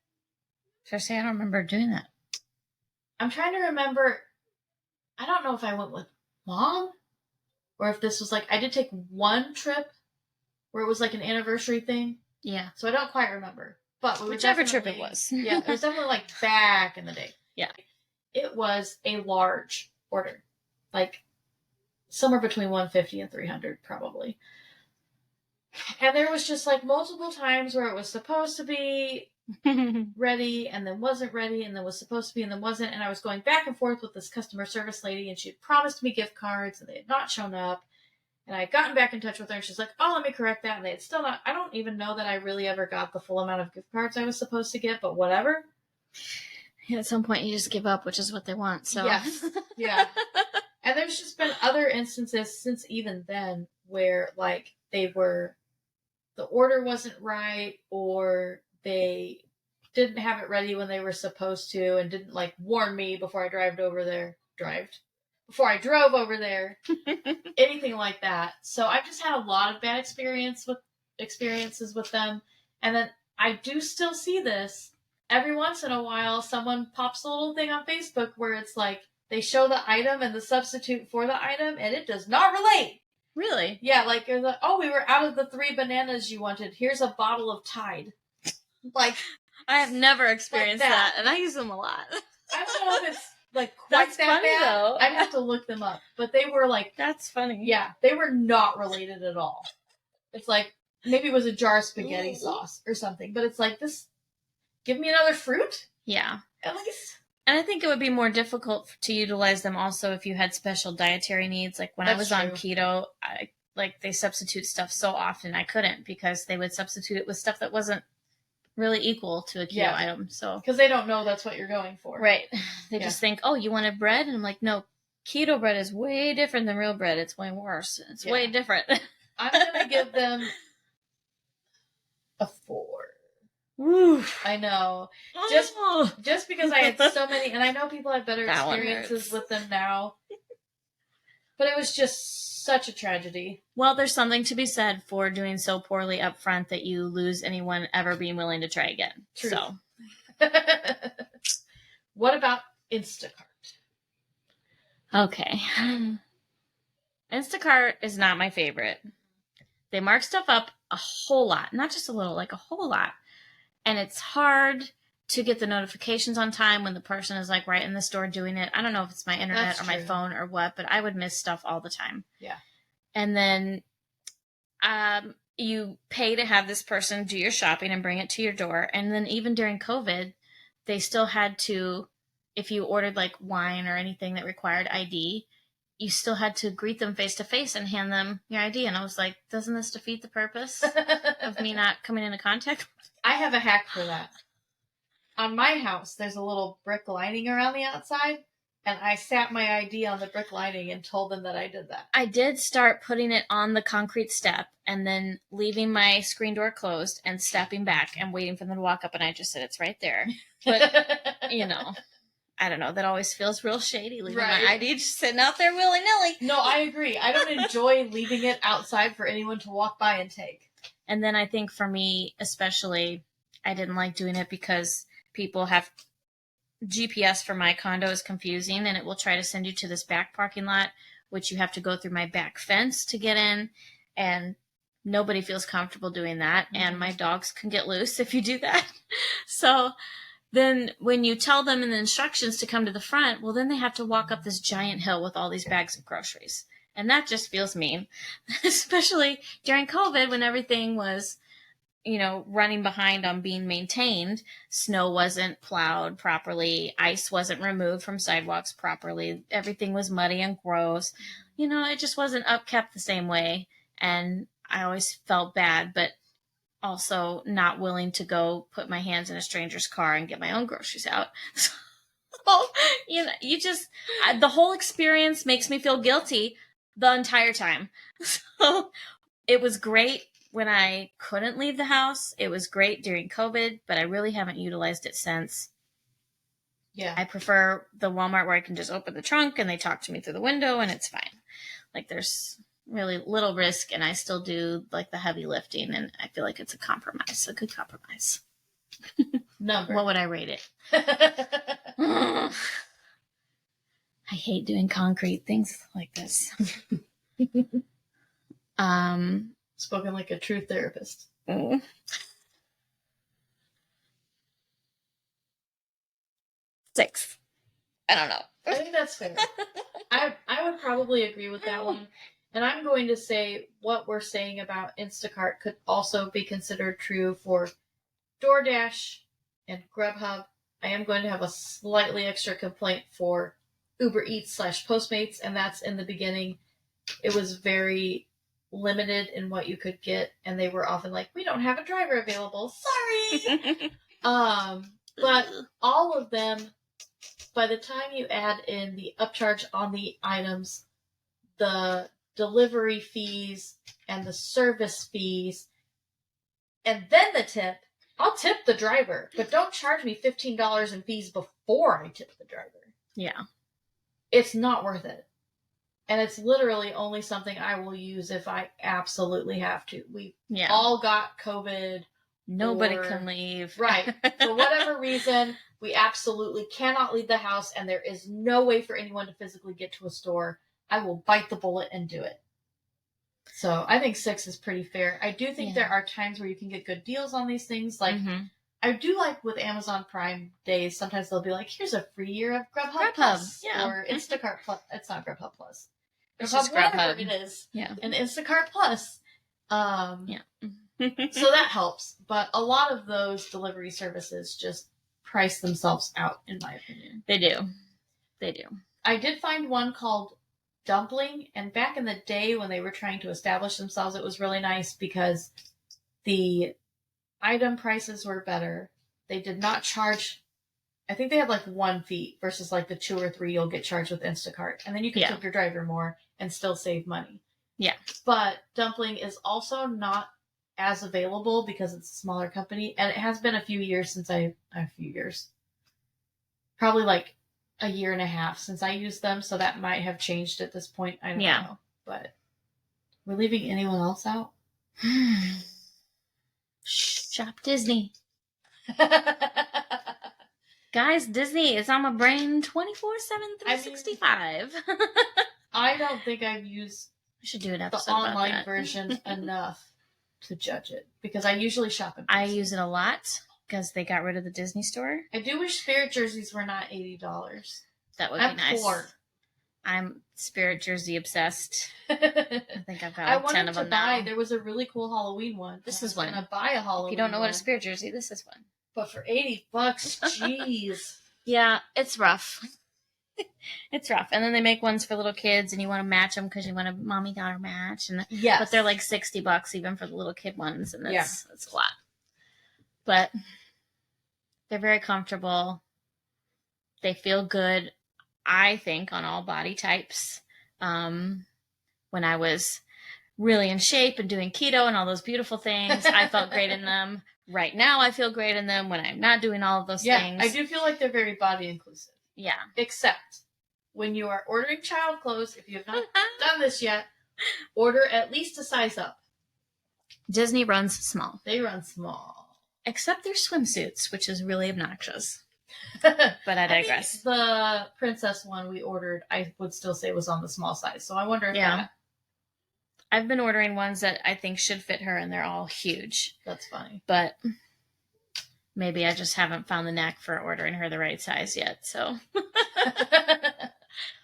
First, I don't remember doing that. I'm trying to remember... I don't know if I went with Mom or if this was like... I did take one trip where it was like an anniversary thing. Yeah. So I don't quite remember. But we were whichever trip it was. Yeah, it was definitely like back in the day. Yeah. It was a large order. Like somewhere between 150 and 300 probably. And there was just like multiple times where it was supposed to be ready and then wasn't ready and then was supposed to be and then wasn't. And I was going back and forth with this customer service lady and she had promised me gift cards and they had not shown up. And I had gotten back in touch with her and she's like, oh, let me correct that. And they had still not, I don't even know that I really ever got the full amount of gift cards I was supposed to get, but whatever. Yeah, at some point you just give up, which is what they want. So yes. Yeah. And there's just been other instances since even then where like the order wasn't right or they didn't have it ready when they were supposed to and didn't like warn me before I drove over there, anything like that. So I've just had a lot of bad experiences with them. And then I do still see this every once in a while. Someone pops a little thing on Facebook where it's like they show the item and the substitute for the item and it does not relate. Really? Yeah, like, oh, we were out of the 3 bananas you wanted. Here's a bottle of Tide. Like, I have never experienced like that, and I use them a lot. I don't know if it's like quite That's that funny, bad. though. I'd have to look them up, but they were like, that's funny. Yeah, they were not related at all. It's like maybe it was a jar of spaghetti sauce or something, but it's like this. Give me another fruit. Yeah, at least. And I think it would be more difficult to utilize them also if you had special dietary needs. Like when I was on keto, they substitute stuff so often I couldn't because they would substitute it with stuff that wasn't really equal to a keto item. So because they don't know that's what you're going for. Right. They just think, oh, you wanted bread? And I'm like, no, keto bread is way different than real bread. It's way worse. It's way different. I'm going to give them a 4. Oof. I know. Just because I had so many, and I know people have better experiences with them now, but it was just such a tragedy. Well, there's something to be said for doing so poorly up front that you lose anyone ever being willing to try again. True. So, what about Instacart? Okay. Instacart is not my favorite. They mark stuff up a whole lot, not just a little, like a whole lot. And it's hard to get the notifications on time when the person is like right in the store doing it. I don't know if it's my internet or my phone or what, but I would miss stuff all the time. Yeah. And then you pay to have this person do your shopping and bring it to your door. And then even during COVID, they still had to, if you ordered like wine or anything that required ID, you still had to greet them face to face and hand them your ID. And I was like, doesn't this defeat the purpose of me not coming into contact? I have a hack for that. On my house, there's a little brick lining around the outside, and I sat my ID on the brick lining and told them that I did that. I did start putting it on the concrete step and then leaving my screen door closed and stepping back and waiting for them to walk up, and I just said, it's right there. But, you know, I don't know. That always feels real shady, leaving my ID just sitting out there willy-nilly. No, I agree. I don't enjoy leaving it outside for anyone to walk by and take. And then I think for me, especially, I didn't like doing it because people have GPS for my condo is confusing, and it will try to send you to this back parking lot, which you have to go through my back fence to get in, and nobody feels comfortable doing that, and my dogs can get loose if you do that. So then when you tell them in the instructions to come to the front, well, then they have to walk up this giant hill with all these bags of groceries. And that just feels mean, especially during COVID when everything was, running behind on being maintained. Snow wasn't plowed properly. Ice wasn't removed from sidewalks properly. Everything was muddy and gross. It just wasn't upkept the same way. And I always felt bad, but also not willing to go put my hands in a stranger's car and get my own groceries out. So, the whole experience makes me feel guilty the entire time. So it was great when I couldn't leave the house. It was great during COVID, but I really haven't utilized it since. Yeah. I prefer the Walmart where I can just open the trunk and they talk to me through the window and it's fine. Like there's really little risk and I still do like the heavy lifting and I feel like it's a compromise, a good compromise. Number. What would I rate it? I hate doing concrete things like this. Spoken like a true therapist. 6. I don't know. I think that's fair. I would probably agree with that one. And I'm going to say what we're saying about Instacart could also be considered true for DoorDash and Grubhub. I am going to have a slightly extra complaint for Uber Eats / Postmates, and that's in the beginning. It was very limited in what you could get, and they were often like, we don't have a driver available. Sorry! But all of them, by the time you add in the upcharge on the items, the delivery fees, and the service fees, and then the tip, I'll tip the driver, but don't charge me $15 in fees before I tip the driver. Yeah. It's not worth it. And it's literally only something I will use if I absolutely have to. We all got COVID. Nobody can leave. Right. For whatever reason, we absolutely cannot leave the house, and there is no way for anyone to physically get to a store. I will bite the bullet and do it. So I think 6 is pretty fair. I do think there are times where you can get good deals on these things. Like, I do like with Amazon Prime days, sometimes they'll be like, here's a free year of Grubhub Plus. Yeah. Or Instacart Plus. It's not Grubhub Plus. It's just Grubhub. It is. Yeah. And Instacart Plus. So that helps. But a lot of those delivery services just price themselves out, in my opinion. They do. They do. I did find one called Dumpling, and back in the day when they were trying to establish themselves, it was really nice because the item prices were better. They did not charge, I think they had like 1 fee versus like the 2 or 3 you'll get charged with Instacart. And then you can tip your driver more and still save money. Yeah. But Dumpling is also not as available because it's a smaller company. And it has been a few years since probably like a year and a half since I used them. So that might have changed at this point. I don't know. But we're leaving anyone else out? Shop Disney. Guys, Disney is on my brain 24/7, 365. I don't think I've used I should do an episode the online about that. version enough to judge it because I usually shop in I use it a lot because they got rid of the Disney store. I do wish Spirit jerseys were not $80. That would be nice. Poor. I'm Spirit jersey obsessed. I think I've got like 10 of them now. There was a really cool Halloween one. This is one. I'm gonna buy a Halloween. If you don't know what a Spirit jersey, this is one. But for $80, jeez. Yeah, it's rough. It's rough. And then they make ones for little kids, and you want to match them because you want a mommy-daughter match. And but they're like $60 even for the little kid ones, and that's a lot. But they're very comfortable. They feel good, I think, on all body types. When I was really in shape and doing keto and all those beautiful things, I felt great in them. Right now, I feel great in them when I'm not doing all of those things. I do feel like they're very body inclusive. Yeah. Except when you are ordering child clothes, if you have not done this yet, order at least a size up. Disney runs small. They run small. Except their swimsuits, which is really obnoxious. But I digress. think the princess one we ordered, I would still say was on the small size. So I wonder if I've been ordering ones that I think should fit her, and they're all huge. That's funny. But maybe I just haven't found the knack for ordering her the right size yet. So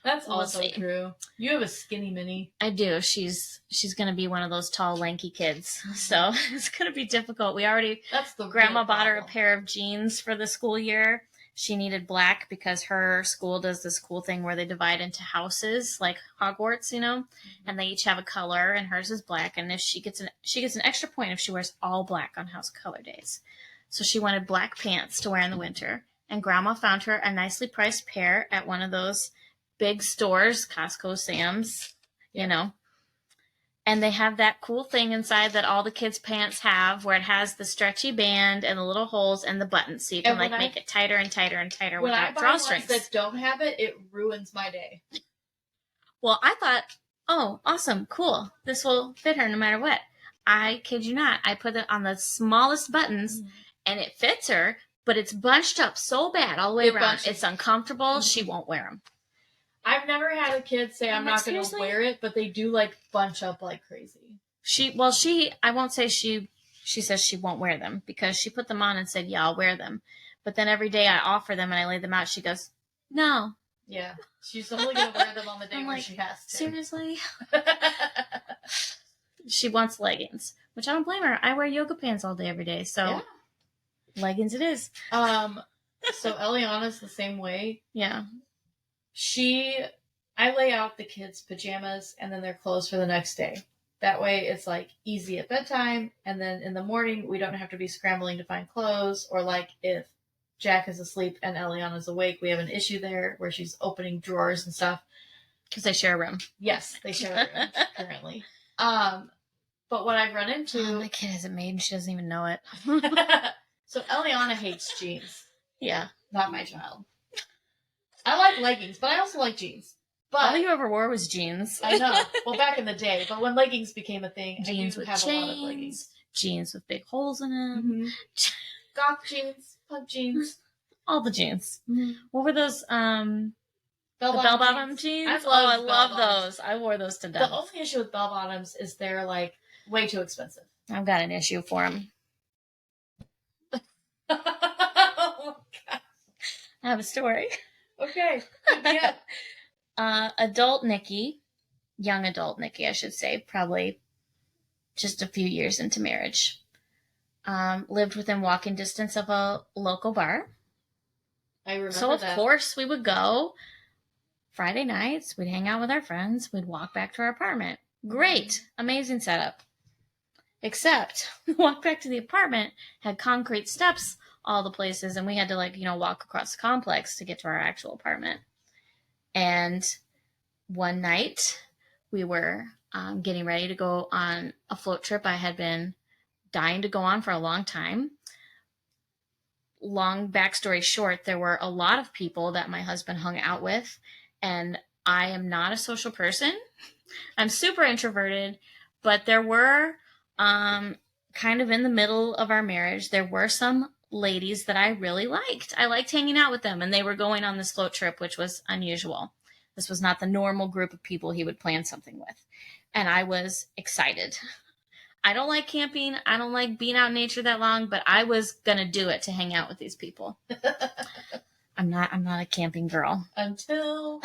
that's also true. You have a skinny mini. I do. She's going to be one of those tall, lanky kids. So it's going to be difficult. Grandma bought her a pair of jeans for the school year. She needed black because her school does this cool thing where they divide into houses, like Hogwarts, and they each have a color, and hers is black. And if she gets an extra point if she wears all black on house color days. So she wanted black pants to wear in the winter, and Grandma found her a nicely priced pair at one of those big stores, Costco, Sam's, and they have that cool thing inside that all the kids' pants have, where it has the stretchy band and the little holes and the buttons, so you can make it tighter and tighter and tighter without drawstrings. When I buy ones that don't have it, it ruins my day. Well, I thought, oh, awesome, cool, this will fit her no matter what. I kid you not, I put it on the smallest buttons, and it fits her, but it's bunched up so bad all the way around. It's uncomfortable. She won't wear them. I've never had a kid say I'm not going to wear it, but they do bunch up like crazy. I won't say she says she won't wear them because she put them on and said, yeah, I'll wear them. But then every day I offer them and I lay them out. She goes, no. Yeah. She's only going to wear them on the day when she has to. Seriously? She wants leggings, which I don't blame her. I wear yoga pants all day, every day. So leggings it is. So Eliana's the same way. Yeah. I lay out the kids' pajamas and then their clothes for the next day. That way it's easy at bedtime, and then in the morning we don't have to be scrambling to find clothes, or if Jack is asleep and Eliana's awake, we have an issue there where she's opening drawers and stuff. Because they share a room. Yes, they share a room currently. But what I've run into... Oh, my kid has a maid and she doesn't even know it. So Eliana hates jeans. Yeah. Not my child. I like leggings, but I also like jeans. But all you ever wore was jeans. I know. Well, back in the day. But when leggings became a thing, jeans I do with have chains, a lot of leggings. Jeans with big holes in them. Mm-hmm. Goth jeans, punk jeans. All the jeans. Mm-hmm. What were those? Bell-bottom jeans? I love those. I wore those to death. The only issue with bell-bottoms is they're, way too expensive. I've got an issue for them. Oh, my God. I have a story. Okay. Yeah. Adult Nikki, young adult Nikki, I should say, probably just a few years into marriage, lived within walking distance of a local bar. I remember so, of course, we would go Friday nights. We'd hang out with our friends. We'd walk back to our apartment. Great. Amazing setup. Except, walk back to the apartment, had concrete steps all the places, and we had to, walk across the complex to get to our actual apartment. And one night, we were getting ready to go on a float trip I had been dying to go on for a long time. Long backstory short, there were a lot of people that my husband hung out with, and I am not a social person. I'm super introverted, but there were, kind of in the middle of our marriage, there were some ladies that I really liked. I liked hanging out with them, and they were going on this float trip, which was unusual. This was not the normal group of people he would plan something with. And I was excited. I don't like camping. I don't like being out in nature that long, but I was going to do it to hang out with these people. I'm not a camping girl. Until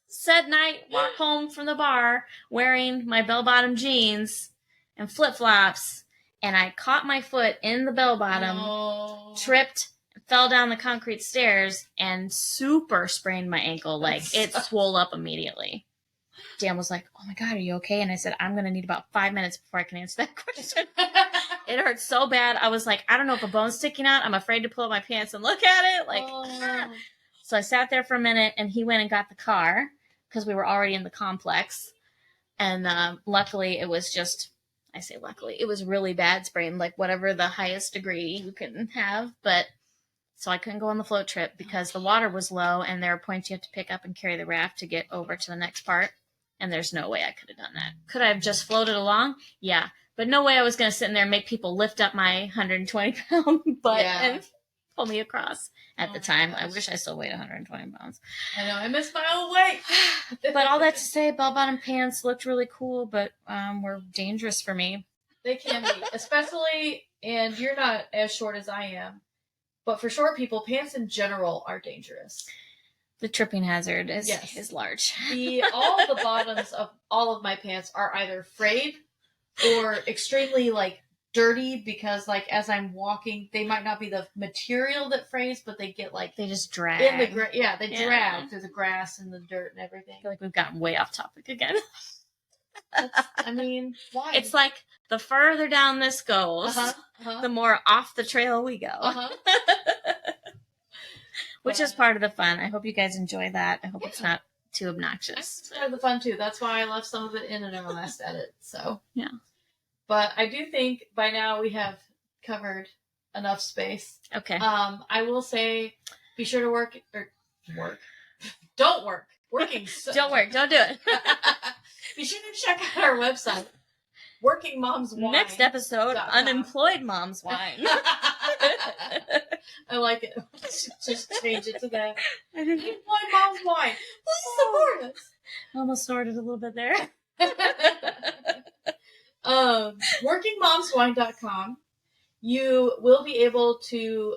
said night, walk home from the bar wearing my bell-bottom jeans and flip-flops, and I caught my foot in the bell-bottom, tripped, fell down the concrete stairs, and super sprained my ankle. It swole up immediately. Dan was like, oh my God, are you okay? And I said, I'm going to need about 5 minutes before I can answer that question. It hurt so bad. I was like, I don't know if a bone's sticking out. I'm afraid to pull up my pants and look at it. So I sat there for a minute, and he went and got the car because we were already in the complex. And luckily, it was it was really bad sprain, whatever the highest degree you can have. But so I couldn't go on the float trip because the water was low, and there are points you have to pick up and carry the raft to get over to the next part. And there's no way I could have done that. Could I have just floated along? Yeah. But no way I was going to sit in there and make people lift up my 120-pound butt and pull me across at the my time. gosh. I wish I still weighed 120 pounds. I know, I miss my old weight. But all that to say, bell-bottom pants looked really cool, but were dangerous for me. They can be, especially, and you're not as short as I am, but for short people, pants in general are dangerous. The tripping hazard is large. All the bottoms of all of my pants are either frayed or extremely like dirty because like as I'm walking, they might not be the material that frays, but they get like they just drag in the drag through the grass and the dirt and everything. I feel like we've gotten way off topic again. I mean, why? It's like the further down this goes, the more off the trail we go. Which is part of the fun. I hope you guys enjoy that. I hope it's not too obnoxious. It's part of the fun too. That's why I left some of it in our last edit. So yeah. But I do think by now we have covered enough space. Okay. I will say, be sure to work. Don't work. Working. Don't work. Don't do it. Be sure to check out our website. Working Moms Whine. Next episode, Unemployed Moms Whine. I like it. Just change it to that. Unemployed Moms Whine. Please support us. Almost snorted a little bit there. WorkingMomsWhine.com. You will be able to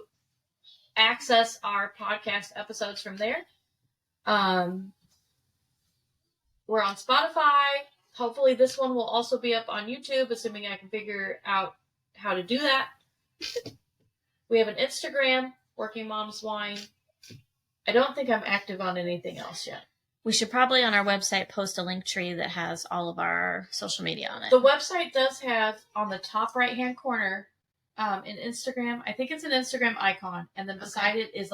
access our podcast episodes from there. We're on Spotify. Hopefully this one will also be up on YouTube, assuming I can figure out how to do that. We have an Instagram, Working Moms Whine. I don't think I'm active on anything else yet. We should probably on our website post a link tree that has all of our social media on it. The website does have on the top right-hand corner in Instagram. I think it's an Instagram icon. And then beside it is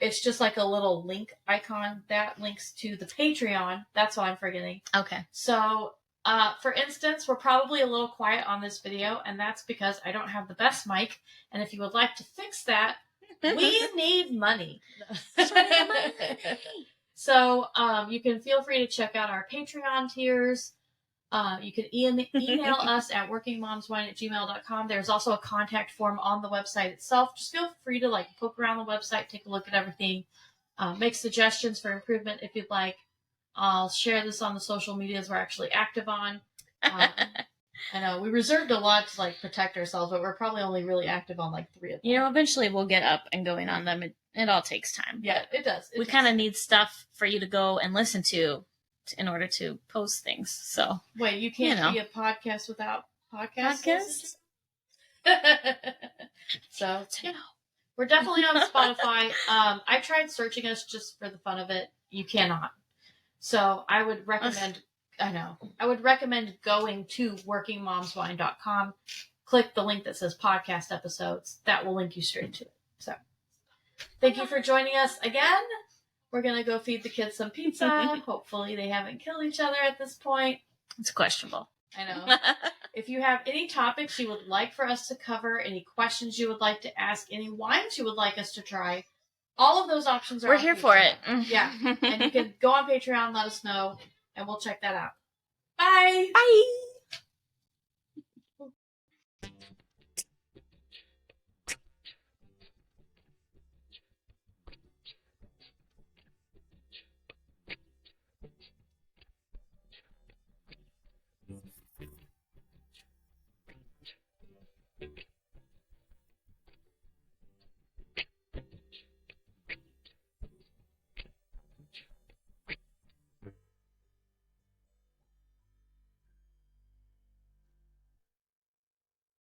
it's just like a little link icon that links to the Patreon. That's what I'm forgetting. Okay. So, for instance, we're probably a little quiet on this video, and that's because I don't have the best mic. And if you would like to fix that, we need money. So, you can feel free to check out our Patreon tiers. You can email us at workingmomswhine@gmail.com. There's also a contact form on the website itself. Just feel free to like poke around the website, take a look at everything, make suggestions for improvement if you'd like. I'll share this on the social medias we're actually active on. I know we reserved a lot to like protect ourselves, but we're probably only really active on like 3 of them. You know, eventually we'll get up and going on them. It all takes time. Yeah, it does. We kind of need stuff for you to go and listen to in order to post things. So wait, you can't be a podcast without podcasts? So we're definitely on Spotify. I tried searching us just for the fun of it. You cannot. So I would recommend going to workingmomswhine.com, click the link that says podcast episodes. That will link you straight to it. So thank you for joining us again. We're going to go feed the kids some pizza. Hopefully they haven't killed each other at this point. It's questionable. I know. If you have any topics you would like for us to cover, any questions you would like to ask, any wines you would like us to try, all of those options are We're here for it. Yeah. And you can go on Patreon, let us know, and we'll check that out. Bye. Bye.